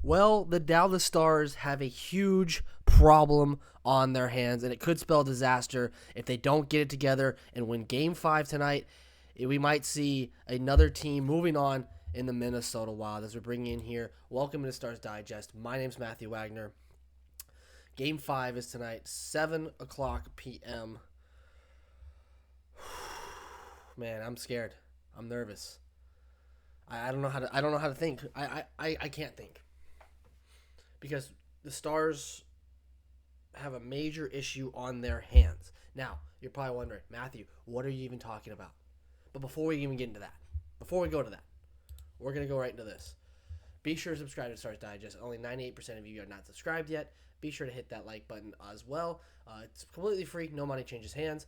Well, the Dallas Stars have a huge problem on their hands, and it could spell disaster if they don't get it together and win Game 5 tonight. We might see another team moving on in the Minnesota Wild as we're bringing in here. Welcome to Stars Digest. My name's Matthew Wagner. Game 5 is tonight, 7 o'clock p.m. Man, I'm scared. I'm nervous. I don't know how to think. I can't think. Because the Stars have a major issue on their hands. Now, you're probably wondering, Matthew, what are you even talking about? But before we even get into that, before we go to that, we're going to go right into this. Be sure to subscribe to Stars Digest. Only 98% of you are not subscribed yet. Be sure to hit that like button as well. It's completely free. No money changes hands.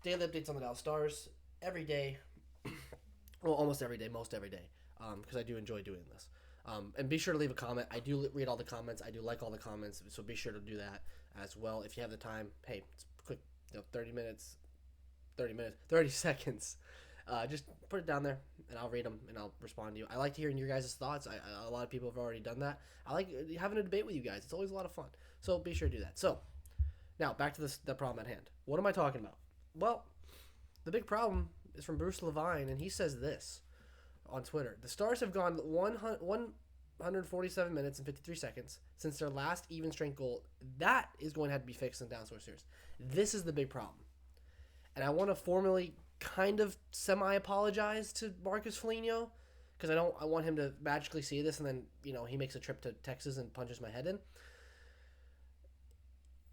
Daily updates on the Dallas Stars every day. Well, almost every day, most every day, because I do enjoy doing this. And be sure to leave a comment. I do read all the comments. I do like all the comments, so be sure to do that as well. If you have the time, hey, it's quick, 30 seconds. Just put it down there, and I'll read them, and I'll respond to you. I like hearing your guys' thoughts. A lot of people have already done that. I like having a debate with you guys. It's always a lot of fun. So be sure to do that. So now back to the problem at hand. What am I talking about? Well, the big problem is from Bruce Levine, and he says this on Twitter. The Stars have gone 147 minutes and 53 seconds since their last even strength goal. That is going to have to be fixed in the Dallas series. This is the big problem. And I want to formally kind of semi-apologize to Marcus Foligno because I want him to magically see this and then, he makes a trip to Texas and punches my head in.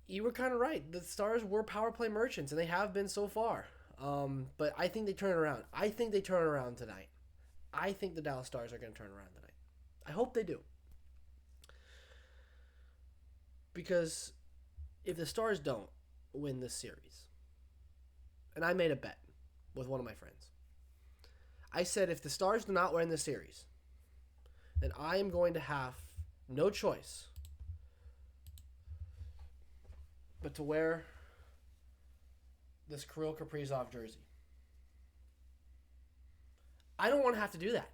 You were kind of right. The Stars were power play merchants, and they have been so far. But I think they turn it around. I think they turn it around tonight. I think the Dallas Stars are going to turn around tonight. I hope they do. Because if the Stars don't win this series, and I made a bet with one of my friends, I said if the Stars do not win this series, then I am going to have no choice but to wear this Kirill Kaprizov jersey. I don't want to have to do that.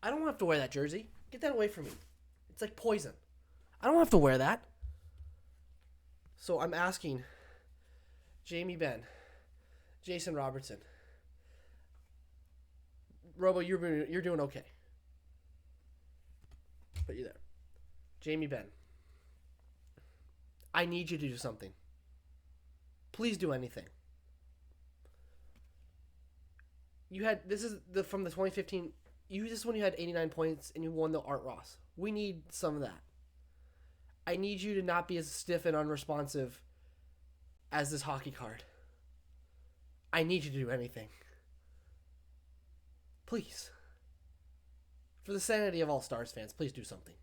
I don't want to have to wear that jersey. Get that away from me. It's like poison. I don't have to wear that. So I'm asking Jamie Benn, Jason Robertson, Robo, you're doing okay. But you're there. Jamie Benn, I need you to do something. Please do anything. This is from the 2015. This is when you had 89 points and you won the Art Ross. We need some of that. I need you to not be as stiff and unresponsive as this hockey card. I need you to do anything. Please. For the sanity of all Stars fans, please do something.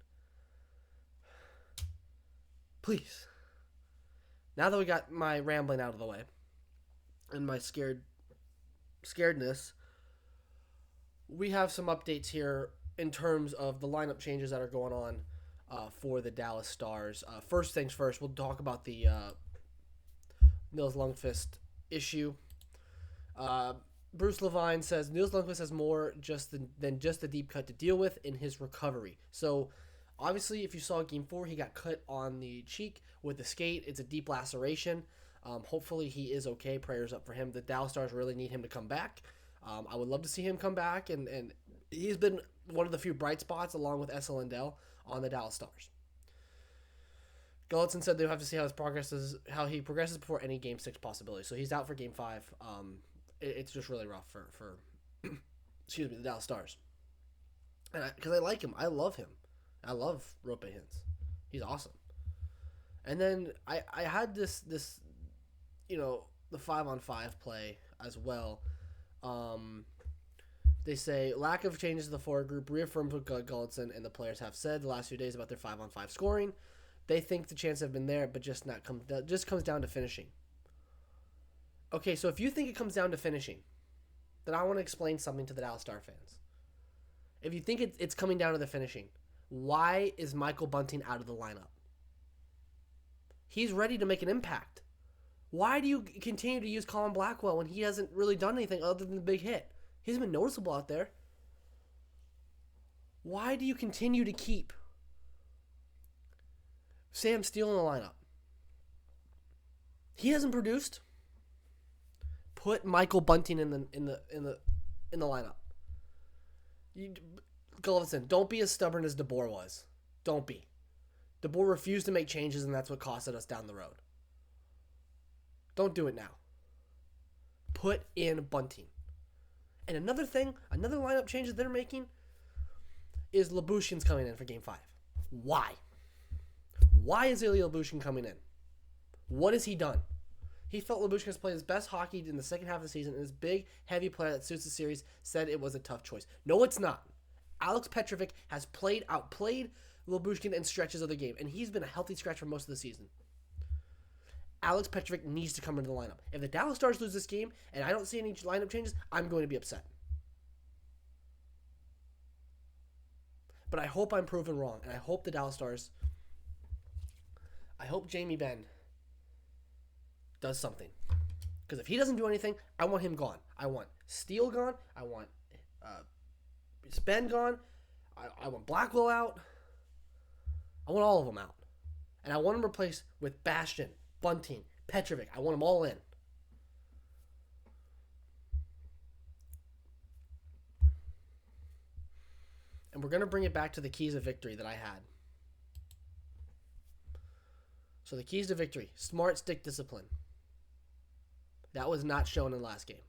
Please. Now that we got my rambling out of the way and my scaredness, we have some updates here in terms of the lineup changes that are going on for the Dallas Stars. First things first, we'll talk about the Nils Lundqvist issue. Bruce Levine says Nils Lundqvist has more than just the deep cut to deal with in his recovery. So obviously, if you saw Game 4, he got cut on the cheek with the skate. It's a deep laceration. Hopefully, he is okay. Prayers up for him. The Dallas Stars really need him to come back. I would love to see him come back, and he's been one of the few bright spots, along with Esa Lindell, on the Dallas Stars. Gulutzan said they'll have to see how he progresses before any Game 6 possibility. So he's out for Game 5. It's just really rough for the Dallas Stars. Because I like him. I love him. I love Roope Hintz. He's awesome. And then I had this the 5-on-5 play as well. They say lack of changes to the forward group reaffirms what Gulutzan and the players have said the last few days about their 5-on-5 scoring. They think the chances have been there, but just comes down to finishing. Okay, so if you think it comes down to finishing, then I want to explain something to the Dallas Star fans. If you think it's coming down to the finishing, why is Michael Bunting out of the lineup? He's ready to make an impact. Why do you continue to use Colin Blackwell when he hasn't really done anything other than the big hit? He hasn't been noticeable out there. Why do you continue to keep Sam Steele in the lineup? He hasn't produced. Put Michael Bunting in the lineup. Gulutzan, don't be as stubborn as DeBoer was. Don't be. DeBoer refused to make changes, and that's what costed us down the road. Don't do it now. Put in Bunting. And another thing, another lineup change that they're making is Lyubushkin's coming in for Game 5. Why? Why is Ilya Lyubushkin coming in? What has he done? He felt Lyubushkin has played his best hockey in the second half of the season, and his big, heavy player that suits the series said it was a tough choice. No, it's not. Alex Petrovic has outplayed Lyubushkin in stretches of the game, and he's been a healthy scratch for most of the season. Alex Petrovic needs to come into the lineup. If the Dallas Stars lose this game and I don't see any lineup changes, I'm going to be upset. But I hope I'm proven wrong, and I hope the Dallas Stars, I hope Jamie Benn does something. Because if he doesn't do anything, I want him gone. I want Steele gone. I want Benn gone. I want Blackwell out. I want all of them out. And I want them replaced with Bastian, Bunting, Petrovic. I want them all in. And we're going to bring it back to the keys of victory that I had. So the keys to victory: smart stick discipline. That was not shown in the last game.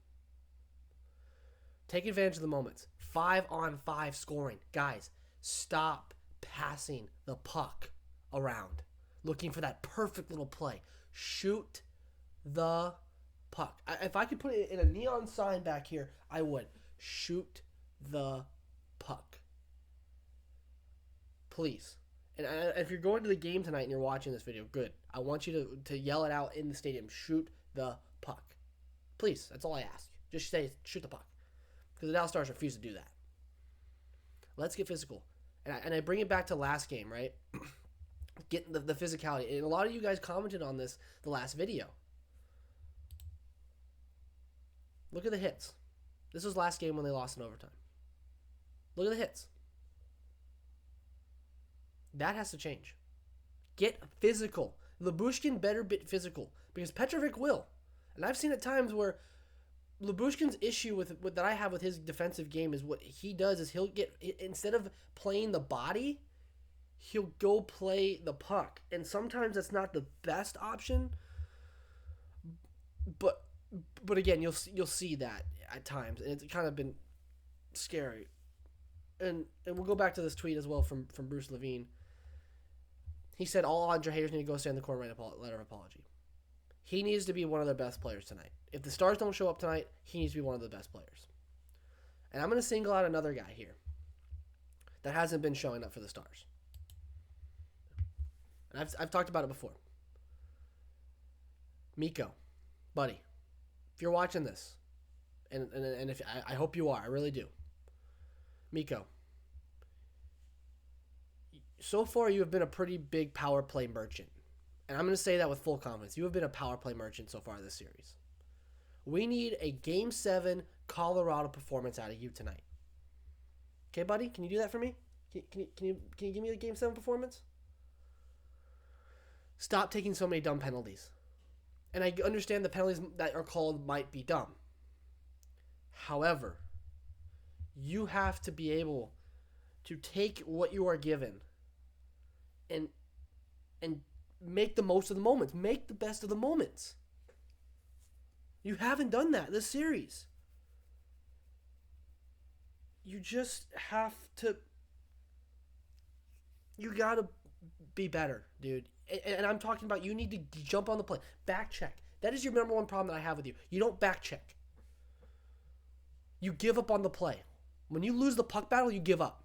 Take advantage of the moments. 5-on-5 scoring. Guys, stop passing the puck around, looking for that perfect little play. Shoot the puck. If I could put it in a neon sign back here, I would. Shoot the puck. Please. And if you're going to the game tonight and you're watching this video, good. I want you to yell it out in the stadium. Shoot the puck. Please. That's all I ask. Just say, shoot the puck. Because the Dallas Stars refuse to do that. Let's get physical. And I bring it back to last game, right? Getting the physicality. And a lot of you guys commented on this the last video. Look at the hits. This was last game when they lost in overtime. Look at the hits. That has to change. Get physical. Lyubushkin better get physical. Because Petrovic will. And I've seen at times where Lyubushkin's issue with that I have with his defensive game is what he does is he'll get, instead of playing the body, he'll go play the puck. And sometimes that's not the best option. But again, you'll see that at times. And it's kind of been scary. And we'll go back to this tweet as well from Bruce Levine. He said all Andre haters need to go stand in the corner and write a letter of apology. He needs to be one of their best players tonight. If the Stars don't show up tonight, he needs to be one of the best players. And I'm going to single out another guy here that hasn't been showing up for the Stars. And I've talked about it before. Mikko, buddy, if you're watching this, and if I hope you are, I really do. Mikko, so far you have been a pretty big power play merchant. And I'm going to say that with full confidence. You have been a power play merchant so far this series. We need a Game 7 Colorado performance out of you tonight. Okay, buddy? Can you do that for me? Can you give me a Game 7 performance? Stop taking so many dumb penalties. And I understand the penalties that are called might be dumb. However, you have to be able to take what you are given and make the most of the moments. Make the best of the moments. You haven't done that this series. You just have to... You got to be better, dude. And I'm talking about you need to jump on the play. Back check. That is your number one problem that I have with you. You don't back check. You give up on the play. When you lose the puck battle, you give up.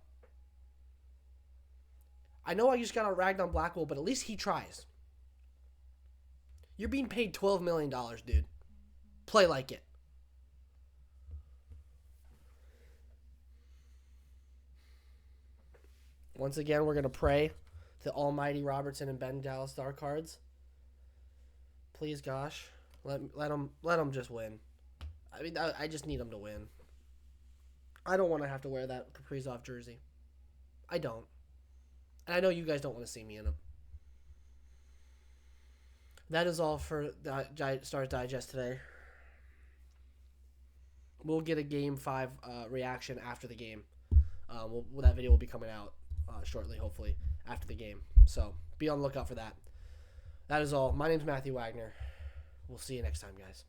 I know I just got ragged on Blackwell, but at least he tries. You're being paid $12 million, dude. Play like it. Once again, we're going to pray to Almighty Robertson and Ben Dallas Star Cards. Please, gosh, let them just win. I mean, I just need them to win. I don't want to have to wear that Kaprizov jersey. I don't. And I know you guys don't want to see me in them. That is all for the Stars Digest today. We'll get a Game 5 reaction after the game. That video will be coming out shortly, hopefully, after the game. So be on the lookout for that. That is all. My name's Matthew Wagner. We'll see you next time, guys.